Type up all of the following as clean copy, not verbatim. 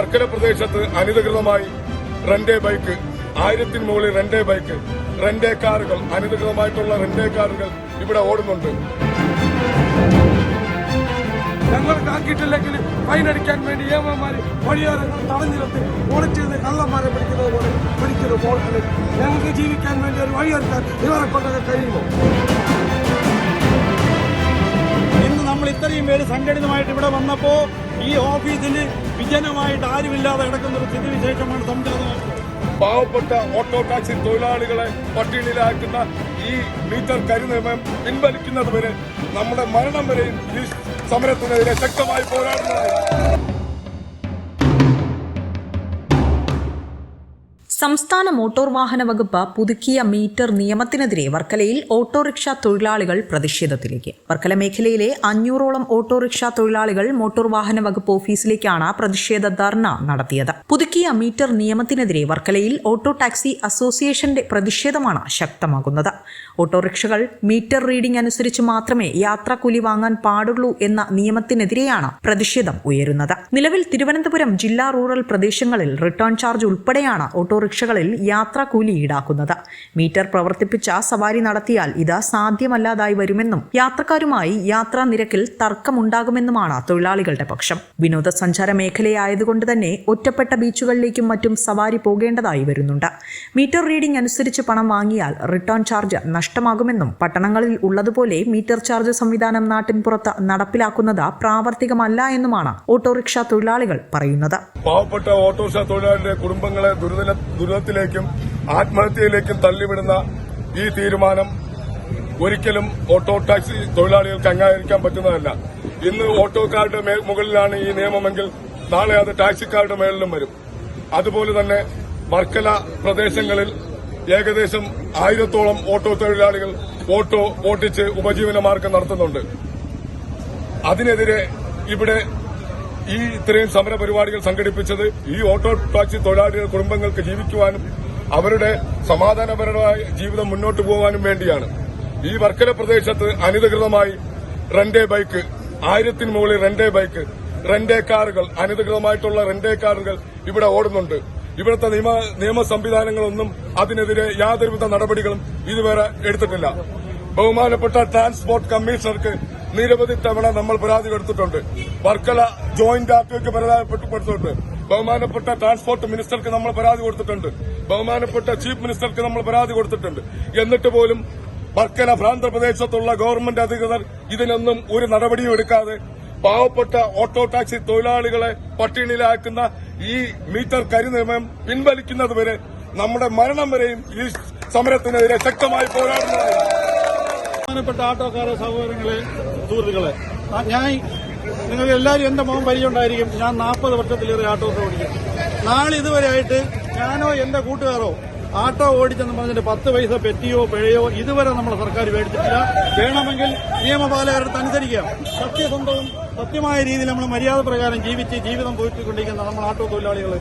വർക്കല പ്രദേശത്ത് അനധികൃതമായി rent a bike 1000 മുകളിൽ റെന്റേ ബൈക്ക് റെന്റേ കാറുകൾ അനധികൃതമായിട്ടുള്ള റെന്റേ കാറുകൾ ഇവിടെ ഓടുന്നുണ്ട്. ഞങ്ങൾക്ക് ആക്കിയിട്ടില്ലെങ്കിൽ ഫൈൻ അടിക്കാൻ വേണ്ടി ഏവന്മാർ വഴിയോരങ്ങൾ തടഞ്ഞു നിർത്തി ഓടിച്ചിരുന്ന് കള്ളന്മാരെ പിടിക്കുന്നത് പോലെ പിടിക്കുന്നു. ഞങ്ങൾക്ക് ജീവിക്കാൻ വേണ്ടി ഒരു വഴിയൊരുക്കാൻ ഇവരെ കൊണ്ടൊക്കെ കഴിയുമോ? ഇന്ന് നമ്മൾ ഇത്രയും പേര് സംഘടിതമായിട്ട് ഇവിടെ വന്നപ്പോൾ ഈ ഓഫീസിൽ വിജനമായിട്ട് ആരുമില്ലാതെ കിടക്കുന്ന ഒരു സ്ഥിതിവിശേഷമാണ് സംജാതമാകുന്നത്. പാവപ്പെട്ട ഓട്ടോ ടാക്സി തൊഴിലാളികളെ പട്ടിണിയിലാക്കുന്ന ഈ മീറ്റർ കരിനിയമം പിൻവലിക്കുന്നത് വരെ നമ്മുടെ മരണം വരെയും ഈ സമരത്തിനെതിരെ ശക്തമായി പോരാടുന്നതാണ്. സംസ്ഥാന മോട്ടോർ വാഹന വകുപ്പ് പുതുക്കിയ മീറ്റർ നിയമത്തിനെതിരെ വർക്കലയിൽ ഓട്ടോറിക്ഷ തൊഴിലാളികൾ പ്രതിഷേധത്തിലേക്ക്. വർക്കല മേഖലയിലെ 500ഓളം ഓട്ടോറിക്ഷ തൊഴിലാളികൾ മോട്ടോർ വാഹന വകുപ്പ് ഓഫീസിലേക്കാണ് പ്രതിഷേധ ധർണ നടത്തിയത്. പുതുക്കിയ മീറ്റർ നിയമത്തിനെതിരെ വർക്കലയിൽ ഓട്ടോ ടാക്സി അസോസിയേഷന്റെ പ്രതിഷേധമാണ് ശക്തമാകുന്നത്. ഓട്ടോറിക്ഷകൾ മീറ്റർ റീഡിംഗ് അനുസരിച്ച് മാത്രമേ യാത്രാക്കൂലി വാങ്ങാൻ പാടുള്ളൂ എന്ന നിയമത്തിനെതിരെയാണ് പ്രതിഷേധം ഉയരുന്നത്. നിലവിൽ തിരുവനന്തപുരം ജില്ലാ റൂറൽ പ്രദേശങ്ങളിൽ റിട്ടേൺ ചാർജ് ഉൾപ്പെടെയാണ് ഓട്ടോറിക്ഷകളിൽ യാത്രാക്കൂലി ഈടാക്കുന്നത്. മീറ്റർ പ്രവർത്തിപ്പിച്ച സവാരി നടത്തിയാൽ ഇത് സാധ്യമല്ലാതായി വരുമെന്നും യാത്രക്കാരുമായി യാത്രാ നിരക്കിൽ തർക്കമുണ്ടാകുമെന്നുമാണ് തൊഴിലാളികളുടെ പക്ഷം. വിനോദസഞ്ചാര മേഖലയായതുകൊണ്ട് തന്നെ ഒറ്റപ്പെട്ട ബീച്ചുകളിലേക്കും മറ്റും സവാരി പോകേണ്ടതായി വരുന്നുണ്ട്. മീറ്റർ റീഡിംഗ് അനുസരിച്ച് പണം വാങ്ങിയാൽ റിട്ടേൺ ചാർജ് നഷ്ടമാകുമെന്നും പട്ടണങ്ങളിൽ ഉള്ളതുപോലെ മീറ്റർ ചാർജ് സംവിധാനം നാട്ടിൻപുറത്ത് നടപ്പിലാക്കുന്നത് പ്രാവർത്തികമല്ല എന്നുമാണ് ഓട്ടോറിക്ഷ തൊഴിലാളികൾ പറയുന്നത്. പാവപ്പെട്ട ഓട്ടോറിക്ഷ തൊഴിലാളികളുടെ കുടുംബങ്ങളെ ദുരിതത്തിലേക്കും ആത്മഹത്യയിലേക്കും തള്ളിവിടുന്ന ഈ തീരുമാനം ഒരിക്കലും ഓട്ടോ ടാക്സി തൊഴിലാളികൾക്ക് അംഗീകരിക്കാൻ പറ്റുന്നതല്ല. ഇന്ന് ഓട്ടോക്കാരുടെ മുകളിലാണ് ഈ നിയമമെങ്കിൽ നാളെ അത് ടാക്സിക്കാരുടെ മേളിലും വരും. അതുപോലെ തന്നെ വർക്കല പ്രദേശങ്ങളിൽ ഏകദേശം 1000ഓളം ഓട്ടോ തൊഴിലാളികൾ ഓട്ടോ ഓട്ടിച്ച് ഉപജീവനമാർഗം നടത്തുന്നുണ്ട്. അതിനെതിരെ ഇവിടെ ഈ ഇത്രയും സമര പരിപാടികൾ സംഘടിപ്പിച്ചത് ഈ ഓട്ടോ ടാക്സി തൊഴിലാളികൾ കുടുംബങ്ങൾക്ക് ജീവിക്കുവാനും അവരുടെ സമാധാനപരമായ ജീവിതം മുന്നോട്ട് പോകാനും വേണ്ടിയാണ്. ഈ വർക്കല പ്രദേശത്ത് അനധികൃതമായി റെന്റേ ബൈക്ക് 1000 മുകളിൽ റെന്റേ ബൈക്ക് റെന്റേ കാറുകൾ അനധികൃതമായിട്ടുള്ള റെന്റേ കാറുകൾ ഇവിടെ ഓടുന്നുണ്ട്. ഇവിടുത്തെ നിയമ സംവിധാനങ്ങളൊന്നും അതിനെതിരെ യാതൊരുവിധ നടപടികളും ഇതുവരെ എടുത്തിട്ടില്ല. ബഹുമാനപ്പെട്ട ട്രാൻസ്പോർട്ട് കമ്മീഷണർക്ക് നിരവധി തവണ നമ്മൾ പരാതി കൊടുത്തിട്ടുണ്ട്. വർക്കല ജോയിന്റ് ആർടിഒക്ക് പരാതിപ്പെട്ടിട്ടുണ്ട്. ബഹുമാനപ്പെട്ട ട്രാൻസ്പോർട്ട് മിനിസ്റ്റർക്ക് നമ്മൾ പരാതി കൊടുത്തിട്ടുണ്ട്. ബഹുമാനപ്പെട്ട ചീഫ് മിനിസ്റ്റർക്ക് നമ്മൾ പരാതി കൊടുത്തിട്ടുണ്ട്. എന്നിട്ട് പോലും വർക്കല പ്രാന്തപ്രദേശത്തുള്ള ഗവൺമെന്റ് അധികൃതർ ഇതിനൊന്നും ഒരു നടപടിയും എടുക്കാതെ പാവപ്പെട്ട ഓട്ടോ ടാക്സി തൊഴിലാളികളെ പട്ടിണിയിലാക്കുന്ന ഈ മീറ്റർ കരിനിയമം പിൻവലിക്കുന്നത് വരെ നമ്മുടെ മരണം വരെയും ഈ സമരത്തിനെതിരെ ശക്തമായി പോരാടുന്നതാണ്. ബഹുമാനപ്പെട്ട ആട്ടോക്കാരെ സഹോദരങ്ങളെ, സുഹൃത്തുക്കളെ, നിങ്ങൾക്ക് എല്ലാവരും എന്റെ മുഖം പരിചയമുണ്ടായിരിക്കും. ഞാൻ 40 വർഷത്തിലേറെ ആട്ടോ ഓടിക്കും. നാളെ ഇതുവരെയായിട്ട് ഞാനോ എന്റെ കൂട്ടുകാരോ ആട്ടോ ഓടിച്ചെന്ന് പറഞ്ഞിട്ട് 10 പൈസ പെറ്റിയോ പിഴയോ ഇതുവരെ നമ്മുടെ സർക്കാർ മേടിച്ചിട്ടില്ല. വേണമെങ്കിൽ നിയമപാലകരുടെ അനുസരിക്കാം. സത്യസന്ധവും സത്യമായ രീതിയിൽ നമ്മൾ മര്യാദ പ്രകാരം ജീവിച്ച് ജീവിതം പോയിക്കൊണ്ടിരിക്കുന്ന നമ്മൾ ആട്ടോ തൊഴിലാളികൾ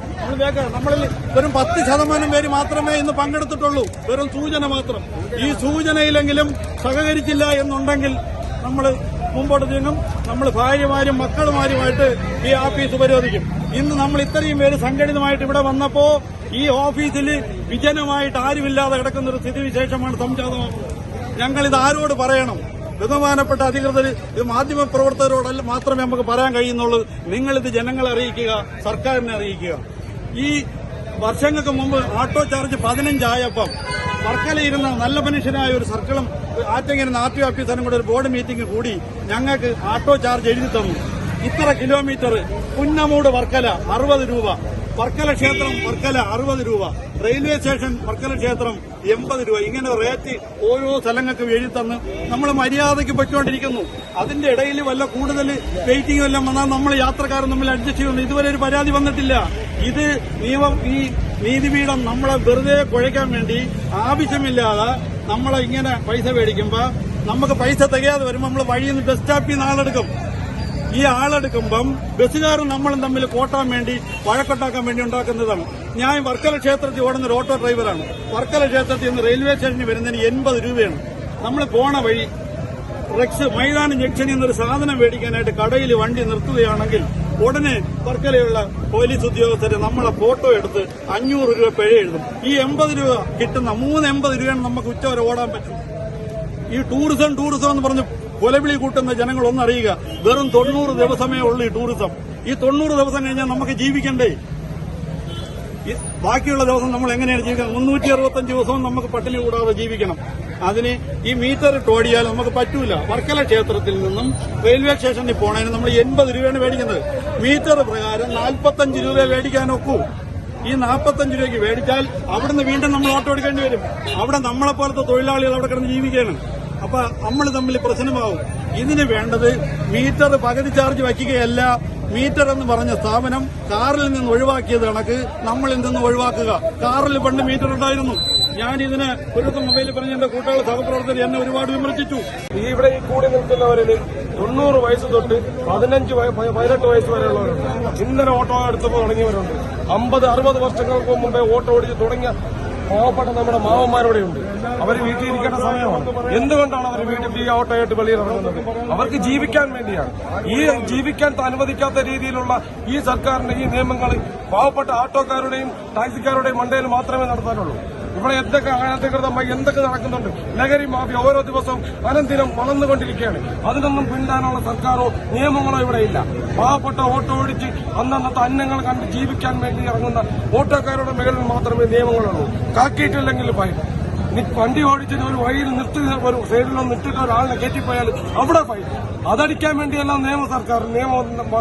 നമ്മളിൽ വെറും 10% പേര് മാത്രമേ ഇന്ന് പങ്കെടുത്തിട്ടുള്ളൂ. വെറും സൂചന മാത്രം. ഈ സൂചനയിലെങ്കിലും സഹകരിച്ചില്ല എന്നുണ്ടെങ്കിൽ നമ്മൾ മുമ്പോട്ട് നീങ്ങും. നമ്മൾ ഭാര്യമാരും മക്കളുമാരുമായിട്ട് ഈ ഓഫീസ് ഉപരോധിക്കും. ഇന്ന് നമ്മൾ ഇത്രയും പേര് സംഘടിതമായിട്ട് ഇവിടെ വന്നപ്പോൾ ഈ ഓഫീസിൽ വിജനമായിട്ട് ആരുമില്ലാതെ കിടക്കുന്ന ഒരു സ്ഥിതിവിശേഷമാണ് സംജാതമാകുന്നത്. ഞങ്ങളിത് ആരോട് പറയണം? ബഹുമാനപ്പെട്ട അധികൃതർ, ഇത് മാധ്യമപ്രവർത്തകരോടല്ല മാത്രമേ നമുക്ക് പറയാൻ കഴിയുന്നുള്ളൂ. നിങ്ങളിത് ജനങ്ങളെ അറിയിക്കുക, സർക്കാരിനെ അറിയിക്കുക. ഈ വർഷങ്ങൾക്ക് മുമ്പ് ഓട്ടോ ചാർജ് 15 ആയപ്പം വർക്കലയിരുന്ന നല്ല മനുഷ്യനായ ഒരു സർക്കിളും ആറ്റങ്ങിരുന്ന ആർടിഒ ഓഫീസറും കൂടെ ഒരു ബോർഡ് മീറ്റിംഗ് കൂടി ഞങ്ങൾക്ക് ഓട്ടോ ചാർജ് എഴുതി തന്നു. ഇത്ര കിലോമീറ്റർ പുന്നമൂട് വർക്കല 60 രൂപ, വർക്കല ക്ഷേത്രം വർക്കല 60 രൂപ, റെയിൽവേ സ്റ്റേഷൻ വർക്കല ക്ഷേത്രം 80 രൂപ. ഇങ്ങനെ റേറ്റ് ഓരോ സ്ഥലങ്ങൾക്ക് എഴുതി തന്ന് നമ്മൾ മര്യാദയ്ക്ക് പൊയ്ക്കൊണ്ടിരിക്കുന്നു. അതിന്റെ ഇടയിൽ വല്ല കൂടുതൽ വെയിറ്റിംഗ് എല്ലാം വന്നാൽ നമ്മൾ യാത്രക്കാരൻ തമ്മിൽ അഡ്ജസ്റ്റ് ചെയ്യുന്നുണ്ട്. ഇതുവരെ ഒരു പരാതി വന്നിട്ടില്ല. ഇത് ഈ നീതിപീഠം നമ്മളെ വെറുതെ കുഴയ്ക്കാൻ വേണ്ടി ആവശ്യമില്ലാതെ നമ്മളെ ഇങ്ങനെ പൈസ മേടിക്കുമ്പോൾ നമുക്ക് പൈസ തികയാതെ വരുമ്പോൾ നമ്മൾ വഴിയിൽ നിന്ന് ബസ് സ്റ്റോപ്പിൽ നിന്ന് ആളെടുക്കും. ഈ ആളെടുക്കുമ്പം ബസ്സുകാരും നമ്മളും തമ്മിൽ കോട്ടാൻ വേണ്ടി വഴക്കൊട്ടാക്കാൻ വേണ്ടി ഉണ്ടാക്കുന്നതാണ്. ഞാൻ വർക്കല ക്ഷേത്രത്തിൽ ഓടുന്ന ഒരു ഓട്ടോ ഡ്രൈവറാണ്. വർക്കല ക്ഷേത്രത്തിൽ നിന്ന് റെയിൽവേ സ്റ്റേഷനിൽ വരുന്നതിന് 80 രൂപയാണ്. നമ്മൾ പോണ വഴി റെക്സ് മൈതാനം ജംഗ്ഷനിൽ നിന്നൊരു സാധനം മേടിക്കാനായിട്ട് കടയിൽ വണ്ടി നിർത്തുകയാണെങ്കിൽ ഉടനെ വർക്കലയുള്ള പോലീസ് ഉദ്യോഗസ്ഥര് നമ്മളെ ഫോട്ടോ എടുത്ത് 500 രൂപ പിഴ എഴുതും. ഈ 80 രൂപ കിട്ടുന്ന 380 രൂപയാണ് നമുക്ക് ഉച്ചവരെ ഓടാൻ പറ്റും. ഈ ടൂറിസം എന്ന് പറഞ്ഞ് കൊലവിളി കൂട്ടുന്ന ജനങ്ങളൊന്നും അറിയുക, വെറും 90 ദിവസമേ ഉള്ളൂ ഈ ടൂറിസം. ഈ 90 ദിവസം കഴിഞ്ഞാൽ നമുക്ക് ജീവിക്കണ്ടേ? ബാക്കിയുള്ള ദിവസം നമ്മൾ എങ്ങനെയാണ് ജീവിക്കുന്നത്? 365 ദിവസവും നമുക്ക് പട്ടിണി കൂടാതെ ജീവിക്കണം. അതിന് ഈ മീറ്റർ ഓടിയാൽ നമുക്ക് പറ്റൂല. വർക്കല ക്ഷേത്രത്തിൽ നിന്നും റെയിൽവേ സ്റ്റേഷനിൽ പോണതിന് നമ്മൾ 80 രൂപയാണ് മേടിക്കുന്നത്. മീറ്റർ പ്രകാരം 45 രൂപ മേടിക്കാൻ ഒക്കൂ. ഈ 45 രൂപയ്ക്ക് മേടിച്ചാൽ അവിടുന്ന് വീണ്ടും നമ്മൾ ഓട്ടോ എടുക്കേണ്ടി വരും. അവിടെ നമ്മളെ പോലത്തെ തൊഴിലാളികൾ അവിടെ കിടന്ന് ജീവിക്കുകയാണ്. അപ്പൊ നമ്മൾ തമ്മിൽ പ്രശ്നമാവും. ഇതിന് വേണ്ടത് മീറ്റർ പകുതി ചാർജ് വയ്ക്കുകയല്ല, മീറ്റർ എന്ന് പറഞ്ഞ സ്ഥാപനം കാറിൽ നിന്ന് ഒഴിവാക്കിയത് കണക്ക് നമ്മളിൽ നിന്ന് ഒഴിവാക്കുക. കാറിൽ പണ്ട് മീറ്റർ ഉണ്ടായിരുന്നു. ഞാൻ ഇതിന് ഒരു മൊബൈലിൽ പറഞ്ഞ എന്റെ കൂട്ടുകാർ സഹപ്രവർത്തകർ എന്നെ ഒരുപാട് വിമർശിച്ചു. ഇവിടെ ഈ കൂടി നിൽക്കുന്നവരിൽ 90 വയസ്സ് തൊട്ട് 18 വയസ്സ് വരെയുള്ളവരുണ്ട്. ഇന്നലെ ഓട്ടോ എടുത്തപ്പോൾ തുടങ്ങിയവരുണ്ട്. 50-60 വർഷങ്ങൾക്ക് മുമ്പേ ഓട്ടോ ഓടിച്ച് തുടങ്ങിയ പാവപ്പെട്ട നമ്മുടെ മാവന്മാരോടെയുണ്ട്. അവർ വീട്ടിൽ ഇരിക്കേണ്ട സമയമാണ്. എന്തുകൊണ്ടാണ് അവർ വീട്ടിൽ ഈ ഓട്ടോയായിട്ട് വെളിയിൽ ഇറങ്ങുന്നത്? അവർക്ക് ജീവിക്കാൻ വേണ്ടിയാണ്. ഈ ജീവിക്കാൻ അനുവദിക്കാത്ത രീതിയിലുള്ള ഈ സർക്കാരിന്റെ ഈ നിയമങ്ങൾ പാവപ്പെട്ട ഓട്ടോക്കാരുടെയും ടാക്സിക്കാരുടെയും മണ്ടയിൽ മാത്രമേ നടത്താനുള്ളൂ. ഇവിടെ എന്തൊക്കെ അനധികൃതമായി എന്തൊക്കെ നടക്കുന്നുണ്ട്. ലഹരി മാഫിയ ഓരോ ദിവസവും അനന്തരം വളർന്നുകൊണ്ടിരിക്കുകയാണ്. അതിനൊന്നും പിന്താനുള്ള സർക്കാരോ നിയമങ്ങളോ ഇവിടെ ഇല്ല. പാവപ്പെട്ട ഓട്ടോ ഓടിച്ച് അന്നന്നത്തെ അന്നങ്ങൾ കണ്ട് ജീവിക്കാൻ വേണ്ടി ഇറങ്ങുന്ന ഓട്ടോക്കാരുടെ മേളിൽ മാത്രമേ നിയമങ്ങളുള്ളൂ. കാക്കിയിട്ടില്ലെങ്കിൽ ഫൈൻ. വണ്ടി ഓടിച്ചിട്ട് ഒരു വഴിയിൽ ഒരു സൈഡിലൊന്നും ഇട്ടിട്ട് ഒരാളിനെ കയറ്റിപ്പോയാൽ അവിടെ ഫൈൻ. അതടിക്കാൻ വേണ്ടിയെല്ലാം നിയമ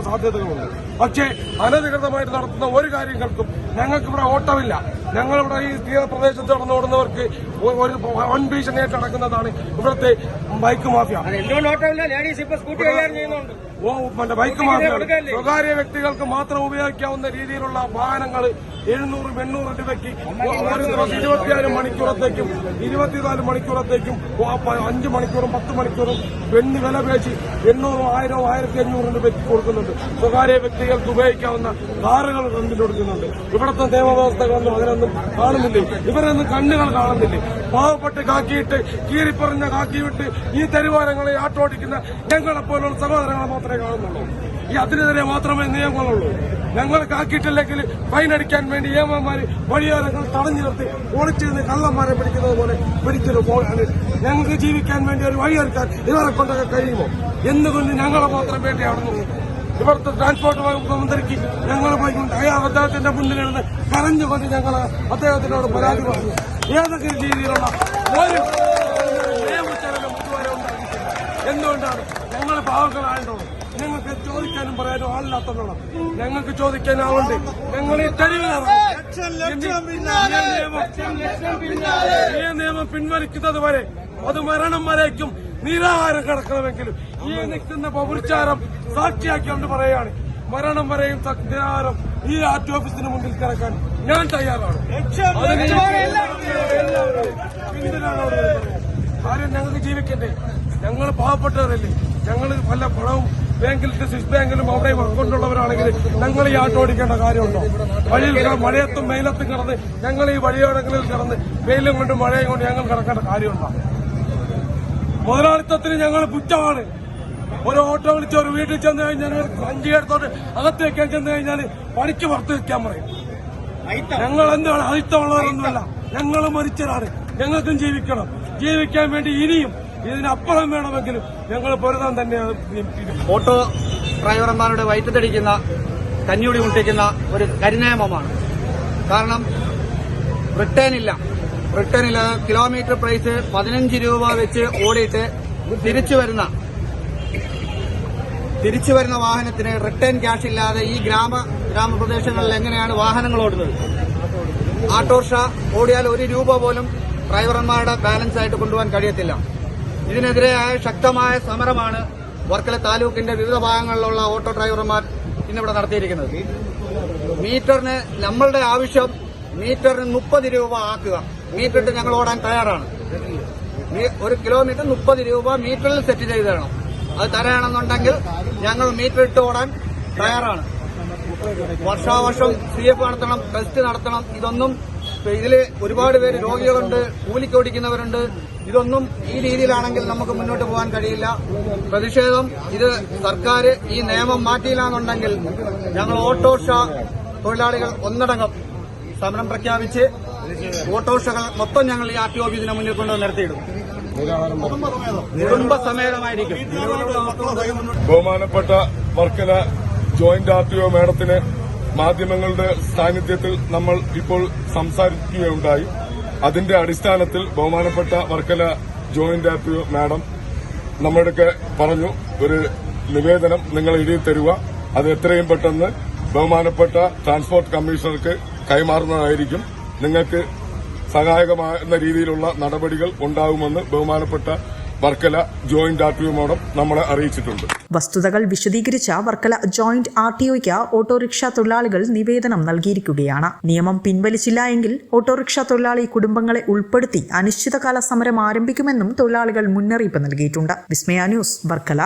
സാധ്യതകളുണ്ട്. പക്ഷേ അനധികൃതമായിട്ട് നടത്തുന്ന ഒരു കാര്യങ്ങൾക്കും ഞങ്ങൾക്കിവിടെ ഓട്ടമില്ല. ഞങ്ങളിവിടെ ഈ തീരപ്രദേശത്ത് നടന്നോടുന്നവർക്ക് ഒരു വൻ ഭീഷണിയായിട്ട് നടക്കുന്നതാണ് ഇവിടുത്തെ ബൈക്ക് മാഫിയ. ബൈക്ക് മാഫിയ സ്വകാര്യ വ്യക്തികൾക്ക് മാത്രം ഉപയോഗിക്കാവുന്ന രീതിയിലുള്ള വാഹനങ്ങൾ 700-800 രൂപയ്ക്ക് ഒരു ദിവസം 24 മണിക്കൂറത്തേക്കും 24 മണിക്കൂറത്തേക്കും 5 മണിക്കൂറും 10 മണിക്കൂറും വെണ്ണി വില പേശി 800, 1000, 1500 രൂപയ്ക്ക് കൊടുക്കുന്നുണ്ട്. സ്വകാര്യ വ്യക്തികൾക്ക് ഉപയോഗിക്കാവുന്ന കാറുകൾ റെന്റിന് കൊടുക്കുന്നുണ്ട്. ഇവിടുത്തെ നിയമവ്യവസ്ഥകളൊന്നും അതിനൊന്നും കാണുന്നില്ലേ? ഇവരൊന്നും കണ്ണുകൾ കാണുന്നില്ലേ? പാവപ്പെട്ട് കാക്കിയിട്ട് കീറിപ്പറഞ്ഞ കാക്കി വിട്ട് ഈ തെരുവാരങ്ങളെ ആട്ടോടിക്കുന്ന ഞങ്ങളെപ്പോലുള്ള സഹോദരങ്ങളെ മാത്രമേ കാണുന്നുള്ളൂ. ഈ അതിനെതിരെ മാത്രമേ നിയമങ്ങളുള്ളൂ. ഞങ്ങൾ കാക്കിയിട്ടില്ലെങ്കിൽ ഫൈൻ അടിക്കാൻ വേണ്ടി ഏമാന്മാര് വഴിയോരങ്ങൾ തടഞ്ഞു നിർത്തി ഒളിച്ചിരുന്ന് കള്ളന്മാരെ പിടിക്കുന്നത് പോലെ പിടിച്ചൊരു ഞങ്ങൾക്ക് ജീവിക്കാൻ വേണ്ടി ഒരു വഴിയൊരുക്കാൻ ഇവരെ കൊണ്ടൊക്കെ കഴിയുമോ? എന്തുകൊണ്ട് ഞങ്ങളെ മാത്രം വേണ്ടിയാണെന്ന് ഇവിടുത്തെ ട്രാൻസ്പോർട്ട് വകുപ്പ് മന്ത്രിക്ക് ഞങ്ങൾ പോയിക്കൊണ്ട് അദ്ദേഹത്തിന്റെ മുന്നിലിരുന്ന് കരഞ്ഞുകൊണ്ട് ഞങ്ങൾ അദ്ദേഹത്തിനോട് പരാതി പറഞ്ഞു. ഏതൊക്കെ രീതിയിലുള്ള ഒരു നിയമചലനം ഇതുവരെ ഉണ്ടാക്കിയിട്ടില്ല. എന്തുകൊണ്ടാണ്? ഞങ്ങൾ പാവങ്ങളായതുകൊണ്ട് ഞങ്ങൾക്ക് ചോദിക്കാനും പറയാനും ആളില്ലാത്തതാണ്. ഞങ്ങൾക്ക് ചോദിക്കാൻ ആളുണ്ട്. ഞങ്ങൾ ഈ നിയമം പിൻവലിക്കുന്നത് വരെ അത് മരണം വരേക്കും നിരാഹാരം കിടക്കണമെങ്കിലും ഈ നിൽക്കുന്ന പൗരച്ചാരം സാക്ഷിയാക്കിക്കൊണ്ട് പറയാണ്. മരണം വരെയും നിരാഹാരം ഈ ആർടി ഓഫീസിന് മുന്നിൽ കിടക്കാൻ ഞാൻ തയ്യാറാണ്. കാര്യം ഞങ്ങൾക്ക് ജീവിക്കണ്ടേ? ഞങ്ങൾ പാവപ്പെട്ടവരല്ലേ? ഞങ്ങൾ പല പണവും ബാങ്കിലത്തെ സ്വിസ് ബാങ്കിലും അവിടെ കൊണ്ടുള്ളവരാണെങ്കിൽ ഞങ്ങൾ ഈ ആട്ടോ ഓടിക്കേണ്ട കാര്യമുണ്ടോ? വഴിയിൽ മഴയത്തും വെയിലത്തും കിടന്ന് ഞങ്ങൾ ഈ വഴിയോടങ്ങളിൽ കിടന്ന് വെയിലും കൊണ്ട് മഴയും കൊണ്ട് ഞങ്ങൾ കിടക്കേണ്ട കാര്യമുണ്ടോ? മുതലാളിത്തത്തിന് ഞങ്ങൾ പുറ്റമാണ്. ഒരു ഓട്ടോ വിളിച്ച് ഒരു വീട്ടിൽ ചെന്ന് കഴിഞ്ഞാൽ വഞ്ചി എടുത്തോട്ട് അകത്ത് വെക്കാൻ ചെന്ന് കഴിഞ്ഞാൽ പണിക്ക് പുറത്ത് വെക്കാൻ പറയും. ഞങ്ങൾ എന്താണ് അയിത്തമുള്ളവരൊന്നുമല്ല. ഞങ്ങൾ മരിച്ചവരാണ്. ഞങ്ങൾക്കും ജീവിക്കണം. ജീവിക്കാൻ വേണ്ടി ഇനിയും ഇതിനപ്പുറം വേണമെങ്കിലും ഞങ്ങൾ പൊരുതാൻ തന്നെയാണ്. ഓട്ടോ ഡ്രൈവർമാരുടെ വയറ്റത്തടിക്കുന്ന കഞ്ഞുടി മുട്ടിക്കുന്ന ഒരു കരിനിയമമാണ്. കാരണം റിട്ടേണില്ല. കിലോമീറ്റർ പ്രൈസ് 15 രൂപ വെച്ച് ഓടിയിട്ട് തിരിച്ചു വരുന്ന വാഹനത്തിന് റിട്ടേൺ ക്യാഷ് ഇല്ലാതെ ഈ ഗ്രാമപ്രദേശങ്ങളിൽ എങ്ങനെയാണ് വാഹനങ്ങൾ ഓടുന്നത്? ഓട്ടോറിക്ഷ ഓടിയാൽ 1 രൂപ പോലും ഡ്രൈവർമാരുടെ ബാലൻസ് ആയിട്ട് കൊണ്ടുപോകാൻ കഴിയത്തില്ല. ഇതിനെതിരെയായ ശക്തമായ സമരമാണ് വർക്കല താലൂക്കിന്റെ വിവിധ ഭാഗങ്ങളിലുള്ള ഓട്ടോ ഡ്രൈവർമാർ ഇന്നിവിടെ നടത്തിയിരിക്കുന്നത്. മീറ്ററിന് നമ്മളുടെ ആവശ്യം മീറ്ററിന് 30 രൂപ ആക്കുക. മീറ്ററിട്ട് ഞങ്ങൾ ഓടാൻ തയ്യാറാണ്. 1 കിലോമീറ്റർ 30 രൂപ മീറ്ററിൽ സെറ്റ് ചെയ്ത് തരണം. അത് തരാണെന്നുണ്ടെങ്കിൽ ഞങ്ങൾ മീറ്റർ ഇട്ട് ഓടാൻ തയ്യാറാണ്. വർഷാവർഷം CF നടത്തണം, ടെസ്റ്റ് നടത്തണം. ഇതില് ഒരുപാട് പേര് രോഗികളുണ്ട്, കൂലിക്ക് ഓടിക്കുന്നവരുണ്ട്. ഇതൊന്നും ഈ രീതിയിലാണെങ്കിൽ നമുക്ക് മുന്നോട്ട് പോകാൻ കഴിയില്ല. പ്രതിഷേധം ഇത് സർക്കാർ ഈ നിയമം മാറ്റിയില്ല എന്നുണ്ടെങ്കിൽ ഞങ്ങൾ ഓട്ടോറിക്ഷ തൊഴിലാളികൾ ഒന്നടങ്കം സമരം പ്രഖ്യാപിച്ച് ഓട്ടോറിക്ഷകൾ മൊത്തം ഞങ്ങൾ ഈ RTO ഓഫീസിന് മുന്നിൽ കൊണ്ടുവന്ന് നിർത്തിയിടും. കുടുംബസമേതമായിരിക്കും. ബഹുമാനപ്പെട്ട വർക്കല ജോയിന്റ് RTO മേഡത്തിന് മാധ്യമങ്ങളുടെ സാന്നിധ്യത്തിൽ നമ്മൾ ഇപ്പോൾ സംസാരിക്കുകയുണ്ടായി. അതിന്റെ അടിസ്ഥാനത്തിൽ ബഹുമാനപ്പെട്ട വർക്കല ജോയിന്റ് RTO മാഡം നമ്മുടെയൊക്കെ പറഞ്ഞു, ഒരു നിവേദനം നിങ്ങൾ എഴുതി തരുക, അത് എത്രയും പെട്ടെന്ന് ബഹുമാനപ്പെട്ട ട്രാൻസ്പോർട്ട് കമ്മീഷണർക്ക് കൈമാറുന്നതായിരിക്കും. നിങ്ങൾക്ക് സഹായകമാകുന്ന രീതിയിലുള്ള നടപടികൾ ഉണ്ടാകുമെന്ന് ബഹുമാനപ്പെട്ട വർക്കല ജോയിന്റ് RTO മാഡം നമ്മളെ അറിയിച്ചിട്ടുണ്ട്. വസ്തുതകൾ വിശദീകരിച്ച വർക്കല ജോയിന്റ് RTOയ്ക്ക് ഓട്ടോറിക്ഷ തൊഴിലാളികൾ നിവേദനം നൽകിയിരിക്കുകയാണ്. നിയമം പിൻവലിച്ചില്ല എങ്കിൽ ഓട്ടോറിക്ഷ തൊഴിലാളി കുടുംബങ്ങളെ ഉൾപ്പെടുത്തി അനിശ്ചിതകാല സമരം ആരംഭിക്കുമെന്നും തൊഴിലാളികൾ മുന്നറിയിപ്പ് നൽകിയിട്ടുണ്ട്. വിസ്മയ ന്യൂസ്, വർക്കല.